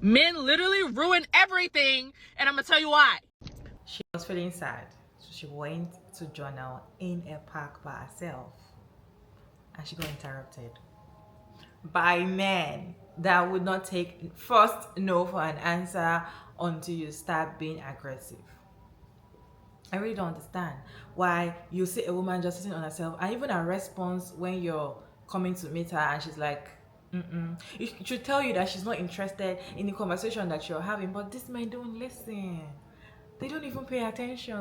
Men literally ruin everything, and I'm gonna tell you why. She was feeling sad, so she went to journal in a park by herself, and she got interrupted by men that would not take first no for an answer until you start being aggressive. I really don't understand why you see a woman just sitting on herself, and even a response when you're coming to meet her and she's like, it should tell you that she's not interested in the conversation that you're having. But these men don't listen. They don't even pay attention.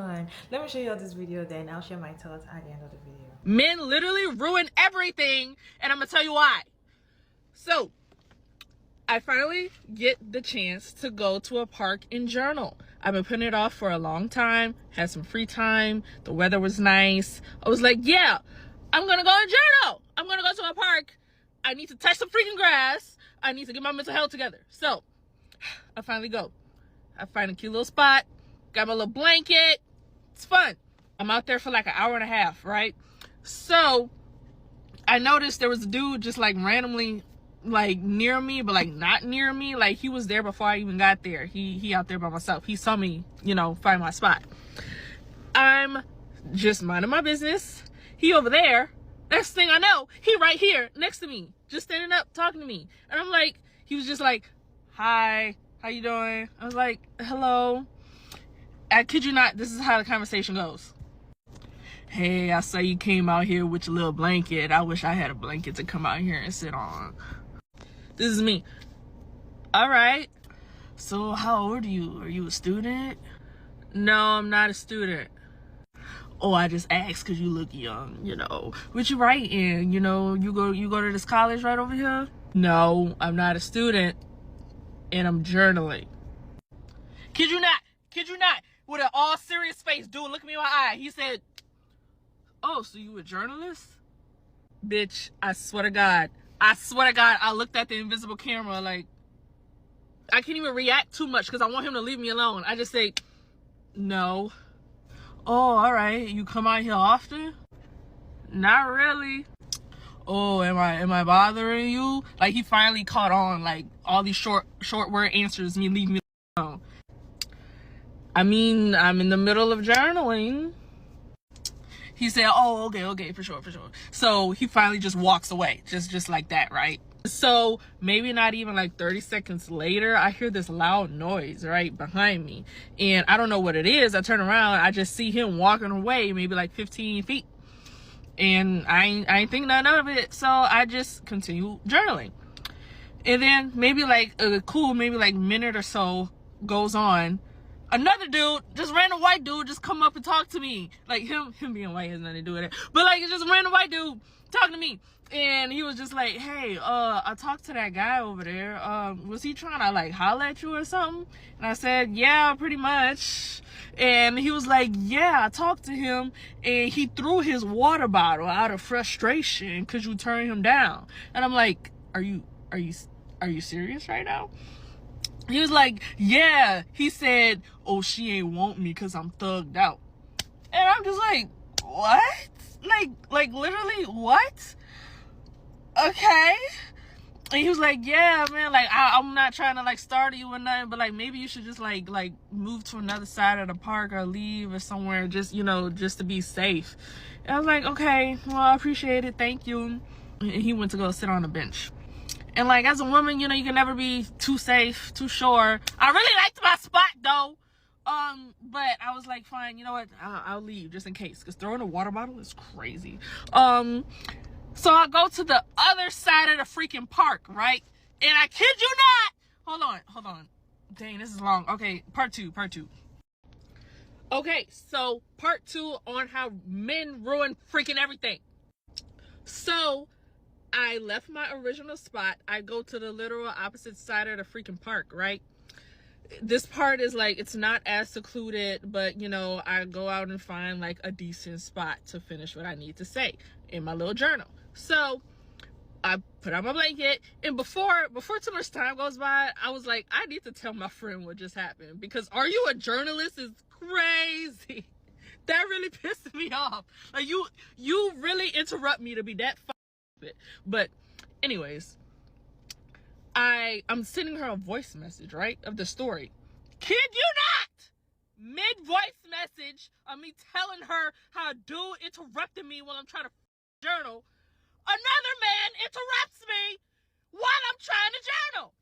Let me show you all this video, then I'll share my thoughts at the end of the video. Men literally ruin everything, and I'm gonna tell you why. So, I finally get the chance to go to a park and journal. I've been putting it off for a long time, had some free time, the weather was nice. I was like, yeah, I'm gonna go and journal. I'm gonna go to a park. I need to touch some freaking grass. I need to get my mental health together. So, I finally go. I find a cute little spot, got my little blanket. It's fun. I'm out there for like an hour and a half, right? So, I noticed there was a dude just like randomly like near me, but like not near me. Like he was there before I even got there. He out there by myself. He saw me, find my spot. I'm just minding my business. He over there. Next thing I know, he right here next to me, just standing up talking to me. And I'm like, he was just like, hi, how you doing? I was like, hello. I kid you not, this is how the conversation goes. Hey, I saw you came out here with your little blanket. I wish I had a blanket to come out here and sit on. This is me. All right. So how old are you? Are you a student? No, I'm not a student. Oh, I just asked because you look young, What you writing? You go to this college right over here? No, I'm not a student. And I'm journaling. Kid you not. With an all serious face, dude, look at me in my eye. He said, oh, so you a journalist? Bitch, I swear to God, I looked at the invisible camera like, I can't even react too much because I want him to leave me alone. I just say, no. Oh, all right. You come out here often? Not really. Oh, am I bothering you? Like he finally caught on, like all these short word answers, me leave me alone. I mean, I'm in the middle of journaling. He said, oh, okay, for sure. So he finally just walks away, just like that, right? So maybe not even like 30 seconds later, I hear this loud noise right behind me. And I don't know what it is. I turn around, I just see him walking away, maybe like 15 feet. And I ain't think nothing of it. So I just continue journaling. And then maybe like a cool, minute or so goes on. Another dude, just random white dude, just come up and talk to me. Like him being white has nothing to do with it. But like it's just a random white dude talking to me. And he was just like, hey, I talked to that guy over there. Was he trying to like holler at you or something? And I said, yeah, pretty much. And he was like, yeah, I talked to him and he threw his water bottle out of frustration because you turned him down. And I'm like, are you serious right now? He was like, yeah. He said, oh, she ain't want me because I'm thugged out. And I'm just like, what? Like literally, what? Okay. And he was like, yeah, man, like I'm not trying to like startle you or nothing, but like maybe you should just like move to another side of the park or leave or somewhere, just just to be safe. And I was like, okay, well, I appreciate it, thank you. And he went to go sit on a bench. And like as a woman, you can never be too safe, too sure. I really liked my spot though. But I was like, fine, you know what? I'll leave just in case, because throwing a water bottle is crazy. So I go to the other side of the freaking park, right? And I kid you not. Hold on. Dang, this is long. Okay, part two. Okay, so part 2 on how men ruin freaking everything. So I left my original spot. I go to the literal opposite side of the freaking park, right? This part is like, it's not as secluded, but I go out and find like a decent spot to finish what I need to say in my little journal. So I put on my blanket, and before too much time goes by, I was like, I need to tell my friend what just happened, because are you a journalist is crazy. That really pissed me off. Like you really interrupt me to be that stupid. But anyways, I'm sending her a voice message, right, of the story. Kid you not! Mid-voice message of me telling her how a dude interrupted me while I'm trying to journal. Another man interrupts me while I'm trying to journal.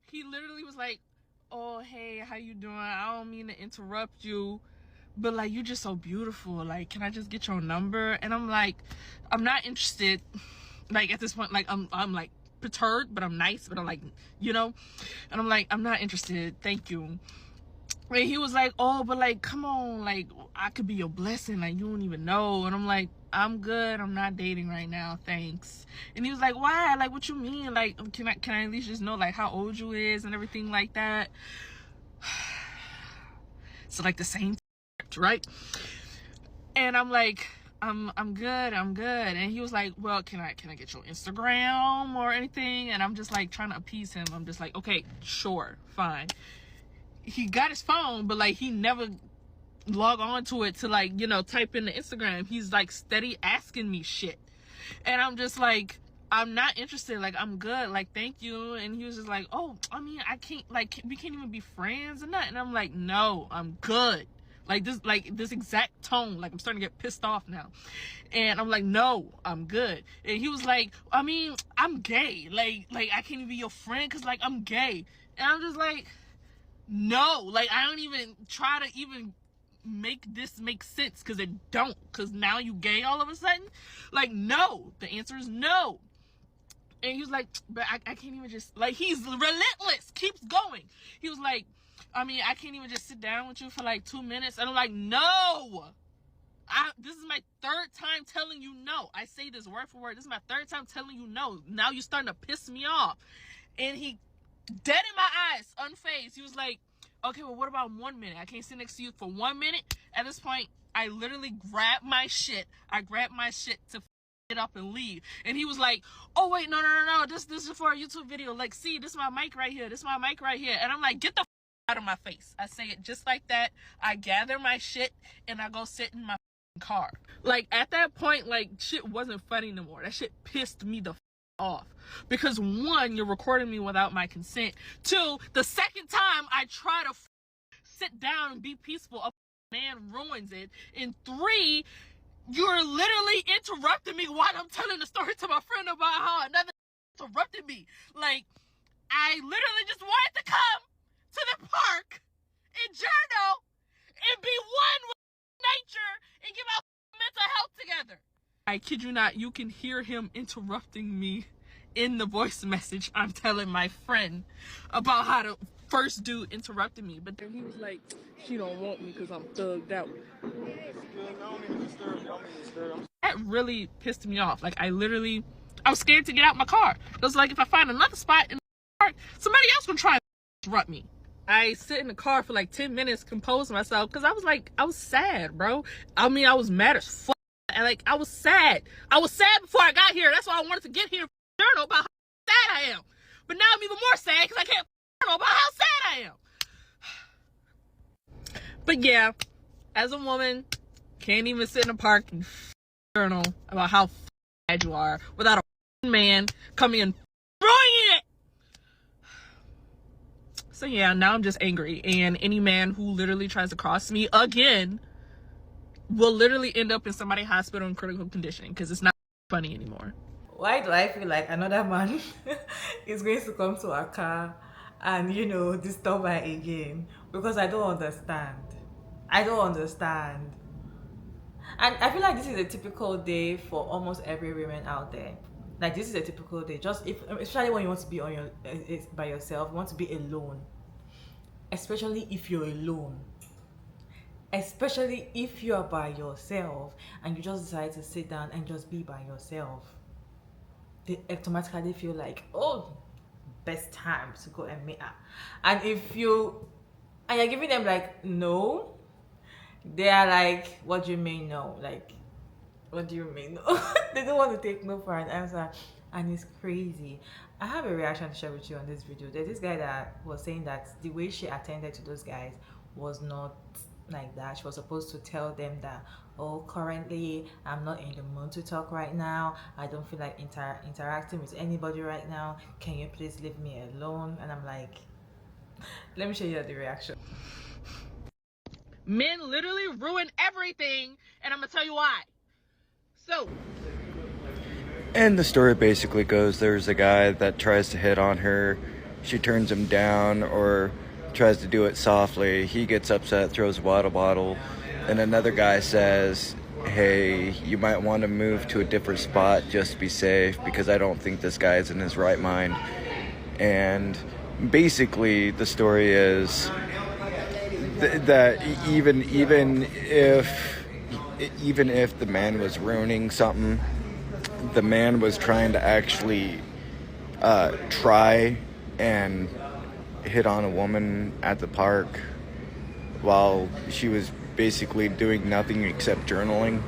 He literally was like, oh, hey, how you doing? I don't mean to interrupt you, but like, you're just so beautiful. Like, can I just get your number? And I'm like, I'm not interested. Like, at this point, like, I'm like perturbed, but I'm nice, but I'm like, you know, and I'm like, I'm not interested. Thank you. And he was like, oh, but like, come on, like, I could be your blessing. Like, you don't even know. And I'm like, I'm good. I'm not dating right now. Thanks. And he was like, why? Like, what you mean? Like, can I at least just know like how old you is and everything like that? So like the same, right? And I'm like, I'm good. And he was like, well, can I get your Instagram or anything? And I'm just like trying to appease him. I'm just like, okay, sure, fine. He got his phone, but like he never log on to it to like, you know, type in the Instagram. He's like steady asking me shit. And I'm just like, I'm not interested. Like, I'm good. Like, thank you. And he was just like, oh, I mean, I can't, like, we can't even be friends and that. And I'm like, no, I'm good. Like this exact tone. Like, I'm starting to get pissed off now. And I'm like, no, I'm good. And he was like, I mean, I'm gay. Like I can't even be your friend because like I'm gay. And I'm just like, no, like I don't even try to even make this make sense because it don't, because now you gay all of a sudden. Like, no, the answer is no. And he was like, but I can't even just, like, he's relentless, keeps going. He was like, I mean, I can't even just sit down with you for like 2 minutes. And I'm like, no, this is my third time telling you no. I say this word for word. This is my third time telling you no. Now you're starting to piss me off. And he, dead in my eyes, unfazed, he was like, okay, well, what about 1 minute? I can't sit next to you for 1 minute. At this point, I literally grabbed my shit. To get up and leave. And he was like, oh, wait, no. This is for a YouTube video. Like, see, this is my mic right here. And I'm like, get the out of my face. I say it just like that. I gather my shit and I go sit in my car. Like, at that point, like, shit wasn't funny no more. That shit pissed me the off, because 1, you're recording me without my consent. 2, the second time I try to sit down and be peaceful, a man ruins it. And 3, you're literally interrupting me while I'm telling the story to my friend about how another interrupted me. Like, I literally just wanted to come to the park and journal and be one with nature and get my mental health together. I kid you not, you can hear him interrupting me in the voice message I'm telling my friend about how the first dude interrupted me. But then he was like, she don't want me because I'm thugged out. That really pissed me off. Like, I was scared to get out my car. It was like, if I find another spot in the park, somebody else gonna try and interrupt me. I sit in the car for like 10 minutes, compose myself, because I was sad, bro. I mean, I was mad as fuck. And like, I was sad before I got here. That's why I wanted to get here and journal about how sad I am. But now I'm even more sad because I can't journal about how sad I am. But yeah, as a woman, can't even sit in a park and journal about how sad you are without a man coming and ruining it. So yeah, now I'm just angry. And any man who literally tries to cross me again will literally end up in somebody's hospital in critical condition, because it's not funny anymore. Why do I feel like another man is going to come to our car and, you know, disturb her again? Because I don't understand. And I feel like this is a typical day for almost every woman out there. Like, this is a typical day. Just especially when you want to be on your by yourself, you want to be alone. Especially if you're alone. Especially if you're by yourself and you just decide to sit down and just be by yourself. They automatically feel like, oh, best time to go and meet her. And you're giving them like, no, they are like, what do you mean no? Like, what do you mean no? They don't want to take no for an answer. And it's crazy. I have a reaction to share with you on this video. There's this guy that was saying that the way she attended to those guys was not like that. She was supposed to tell them that, oh, currently I'm not in the mood to talk right now. I don't feel like interacting with anybody right now. Can you please leave me alone? And I'm like, let me show you the reaction. Men literally ruin everything, and I'm gonna tell you why. So, And the story basically goes, there's a guy that tries to hit on her. She turns him down or tries to do it softly. He gets upset, throws a water bottle. And another guy says, hey, you might want to move to a different spot just to be safe because I don't think this guy is in his right mind. And basically the story is that even if the man was ruining something, the man was trying to actually try and hit on a woman at the park while she was basically doing nothing except journaling.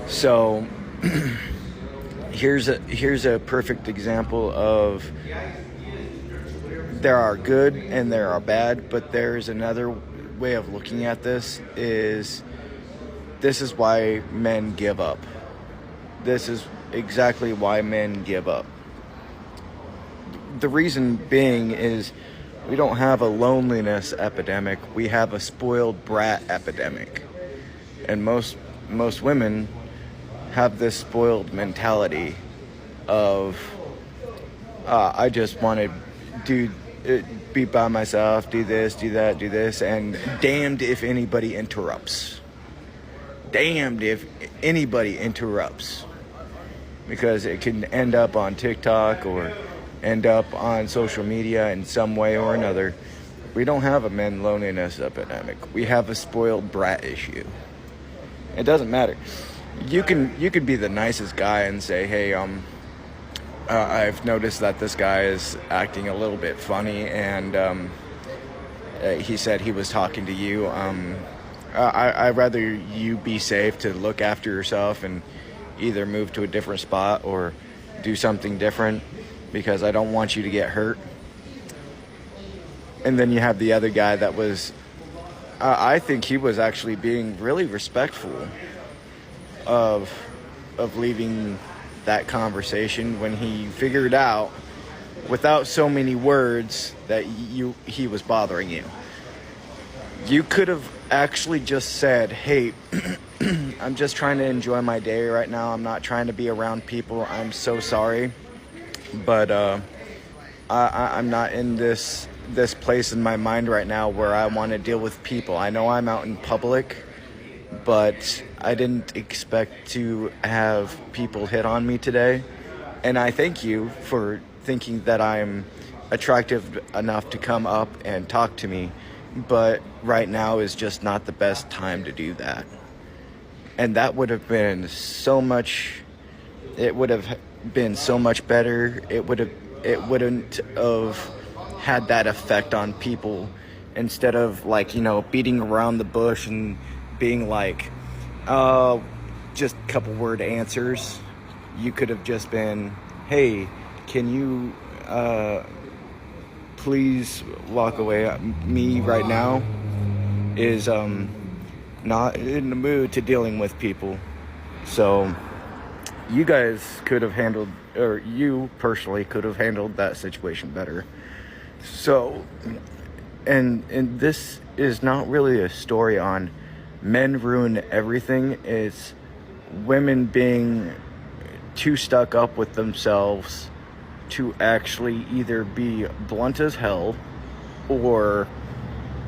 So here's a perfect example of there are good and there are bad, but there's another way of looking at this is why men give up. This is exactly why men give up. The reason being is we don't have a loneliness epidemic. We have a spoiled brat epidemic. And most women have this spoiled mentality of, I just want to be by myself, do this, do that, do this, and damned if anybody interrupts. Damned if anybody interrupts. Because it can end up on TikTok or end up on social media in some way or another. We don't have a men loneliness epidemic. We have a spoiled brat issue. It doesn't matter. You can be the nicest guy and say, hey, I've noticed that this guy is acting a little bit funny, and he said he was talking to you. I'd rather you be safe to look after yourself and either move to a different spot or do something different because I don't want you to get hurt. And then you have the other guy that was, I think he was actually being really respectful of leaving that conversation when he figured out without so many words that he was bothering you. You could have actually just said, hey, I'm just trying to enjoy my day right now. I'm not trying to be around people. I'm so sorry. But I'm not in this place in my mind right now where I want to deal with people. I know I'm out in public, but I didn't expect to have people hit on me today. And I thank you for thinking that I'm attractive enough to come up and talk to me. But right now is just not the best time to do that. And that would have been so much, it would have been so much better. It wouldn't have had that effect on people instead of beating around the bush and being like, just a couple word answers. You could have just been, hey, can you please walk away? Me right now is not in the mood to dealing with people. So you guys could have handled, or you personally could have handled that situation better. So, and this is not really a story on men ruin everything. It's women being too stuck up with themselves to actually either be blunt as hell or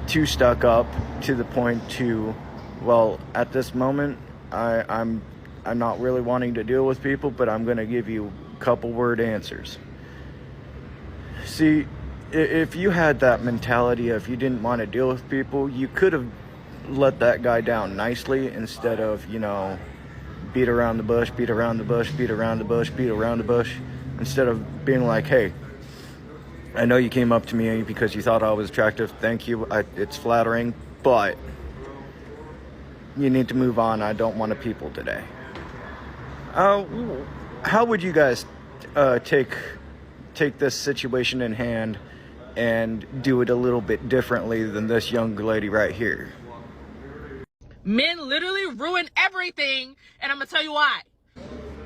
too stuck up to the point to, well, at this moment, I'm not really wanting to deal with people, but I'm going to give you a couple word answers. See, if you had that mentality of you didn't want to deal with people, you could have let that guy down nicely instead of, beat around the bush, beat around the bush, beat around the bush, beat around the bush. Instead of being like, hey, I know you came up to me because you thought I was attractive. Thank you. It's flattering, but you need to move on. I don't want to people today. How would you guys take this situation in hand and do it a little bit differently than this young lady right here? Men literally ruin everything, and I'm gonna tell you why.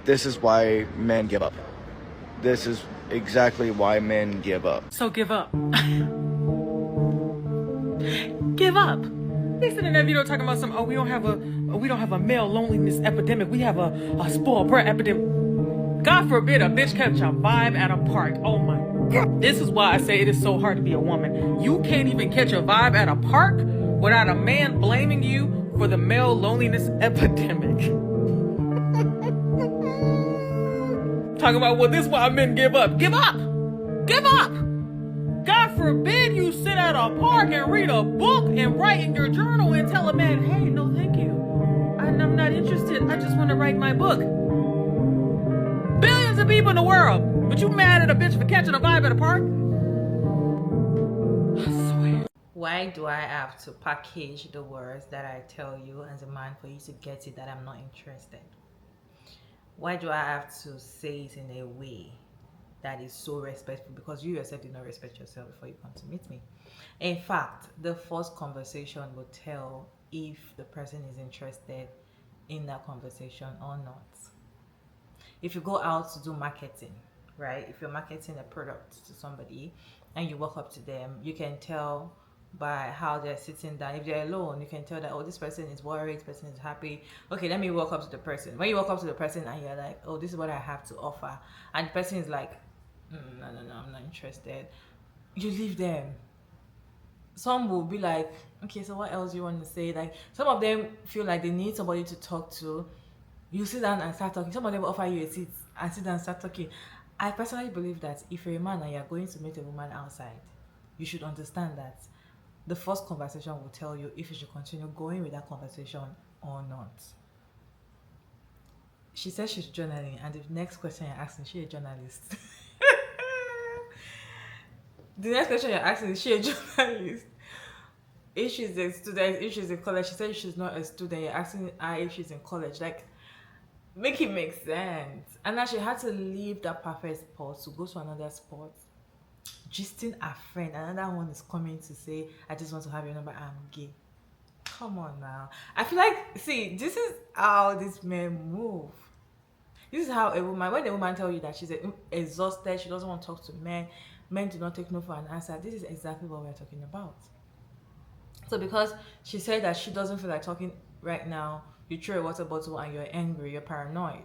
This is why men give up. This is exactly why men give up. So give up. Give up. They said in that video talking about some, we don't have a male loneliness epidemic. We have a spoiled brat epidemic. God forbid a bitch catch a vibe at a park. Oh my God. This is why I say it is so hard to be a woman. You can't even catch a vibe at a park without a man blaming you for the male loneliness epidemic. Talking about, well, this is why men give up. Give up! Give up! God forbid you sit at a park and read a book and write in your journal and tell a man, hey, no thank you. I'm not interested. I just want to write my book. Billions of people in the world, but you mad at a bitch for catching a vibe at a park? I swear. Why do I have to package the words that I tell you as a man for you to get it that I'm not interested? Why do I have to say it in a way that is so respectful? Because you yourself did not respect yourself before you come to meet me. In fact, the first conversation will tell if the person is interested in that conversation or not. If you go out to do marketing, right? If you're marketing a product to somebody and you walk up to them, you can tell by how they're sitting down. If they're alone, you can tell that, oh, this person is worried, this person is happy. Okay, let me walk up to the person. When you walk up to the person and you're like, oh, this is what I have to offer, and the person is like, no, I'm not interested, you leave them. Some will be like, okay, so what else do you want to say? Like, some of them feel like they need somebody to talk to. You sit down and start talking. Some of them will offer you a seat and sit down and start talking. I personally believe that if you're a man and you're going to meet a woman outside, you should understand that the first conversation will tell you if you should continue going with that conversation or not. She says she's journaling, and the next question you're asking, is she a journalist? The next question you're asking, is she a journalist? If she's a student, if she's in college, she said she's not a student. You're asking her if she's in college. Like, make it make sense. And now she had to leave that perfect spot to go to another spot. Gisting a friend, another one is coming to say, I just want to have your number, I'm gay. Come on now. I feel like, see, this is how these men move. This is how a woman, when a woman tells you that she's exhausted, she doesn't want to talk to men do not take no for an answer. This is exactly what we're talking about. So because she said that she doesn't feel like talking right now, you throw a water bottle and you're angry, you're paranoid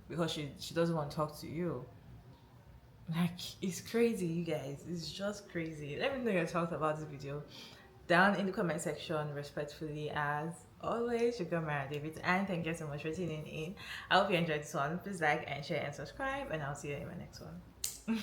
because she doesn't want to talk to you. Like, it's crazy, you guys. It's just crazy. Let me know your thoughts about this video down in the comment section, respectfully, as always. Your girl Mara David, and thank you so much for tuning in. I hope you enjoyed this one. Please like and share and subscribe, and I'll see you in my next one.